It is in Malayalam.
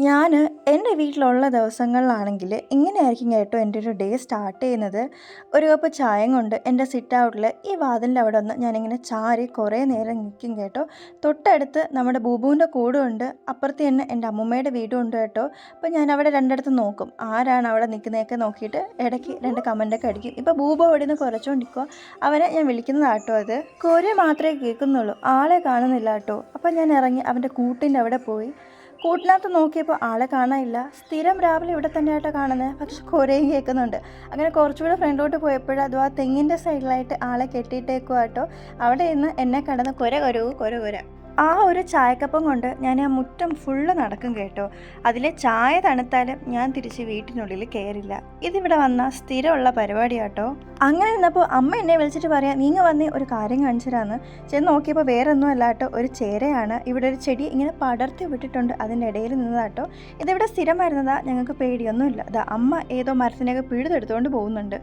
ഞാൻ എൻ്റെ വീട്ടിലുള്ള ദിവസങ്ങളിലാണെങ്കിൽ ഇങ്ങനെയായിരിക്കും കേട്ടോ എൻ്റെ ഒരു ഡേ സ്റ്റാർട്ട് ചെയ്യുന്നത്. ഒരു കപ്പ് ചായയും കൊണ്ട് എൻ്റെ സിറ്റ് ഔട്ടിൽ ഈ വാതിലിൻ്റെ അവിടെ ഒന്ന് ഞാനിങ്ങനെ ചാരി കുറേ നേരം നിൽക്കും കേട്ടോ. തൊട്ടടുത്ത് നമ്മുടെ ബൂബുവിൻ്റെ കൂടുണ്ട്, അപ്പുറത്ത് തന്നെ എൻ്റെ അമ്മൂമ്മയുടെ വീടും ഉണ്ട് കേട്ടോ. അപ്പോൾ ഞാൻ അവിടെ രണ്ടിടത്ത് നോക്കും ആരാണ് അവിടെ നിൽക്കുന്നതൊക്കെ നോക്കിയിട്ട് ഇടയ്ക്ക് രണ്ട് കമൻ്റൊക്കെ അടിക്കും. ഇപ്പോൾ ബൂബു അവിടെ നിന്ന് കുറച്ചുകൊണ്ടിരിക്കുക, അവനെ ഞാൻ വിളിക്കുന്നതാട്ടോ. അത് കുര മാത്രമേ കേൾക്കുന്നുള്ളൂ, ആളെ കാണുന്നില്ല കേട്ടോ. അപ്പോൾ ഞാൻ ഇറങ്ങി അവൻ്റെ കൂട്ടിൻ്റെ അവിടെ പോയി. കൂട്ടിനകത്ത് നോക്കിയപ്പോൾ ആളെ കാണാനില്ല. സ്ഥിരം രാവിലെ ഇവിടെ തന്നെയായിട്ടാണ് കാണുന്നത്, പക്ഷെ കുരയും കേൾക്കുന്നുണ്ട്. അങ്ങനെ കുറച്ചുകൂടെ ഫ്രണ്ടിലോട്ട് പോയപ്പോഴും അതും ആ തെങ്ങിൻ്റെ സൈഡിലായിട്ട് ആളെ കെട്ടിയിട്ടേക്കുക കേട്ടോ. അവിടെ നിന്ന് എന്നെ കടന്ന് കുര കുരവു കുര കുര. ആ ഒരു ചായക്കപ്പം കൊണ്ട് ഞാൻ ആ മുറ്റം ഫുള്ള് നടക്കും കേട്ടോ. അതിലെ ചായ തണുത്താലും ഞാൻ തിരിച്ച് വീട്ടിനുള്ളിൽ കയറില്ല. ഇതിവിടെ വന്നാൽ സ്ഥിരമുള്ള പരിപാടിയാട്ടോ. അങ്ങനെ നിന്നപ്പോൾ അമ്മ എന്നെ വിളിച്ചിട്ട് പറയാം, നീങ്ങ വന്നേ ഒരു കാര്യം കാണിച്ചു തരാമെന്ന്. ചെന്ന് നോക്കിയപ്പോൾ വേറെ ഒന്നും അല്ല കേട്ടോ, ഒരു ചേരയാണ്. ഇവിടെ ഒരു ചെടി ഇങ്ങനെ പടർത്തി വിട്ടിട്ടുണ്ട്, അതിൻ്റെ ഇടയിൽ നിന്നതാട്ടോ. ഇതിവിടെ സ്ഥിരം വരുന്നതാ, ഞങ്ങൾക്ക് പേടിയൊന്നുമില്ല. അതാ അമ്മ ഏതോ മരത്തിനെയൊക്കെ പിഴുതെടുത്തുകൊണ്ട് പോകുന്നുണ്ട്.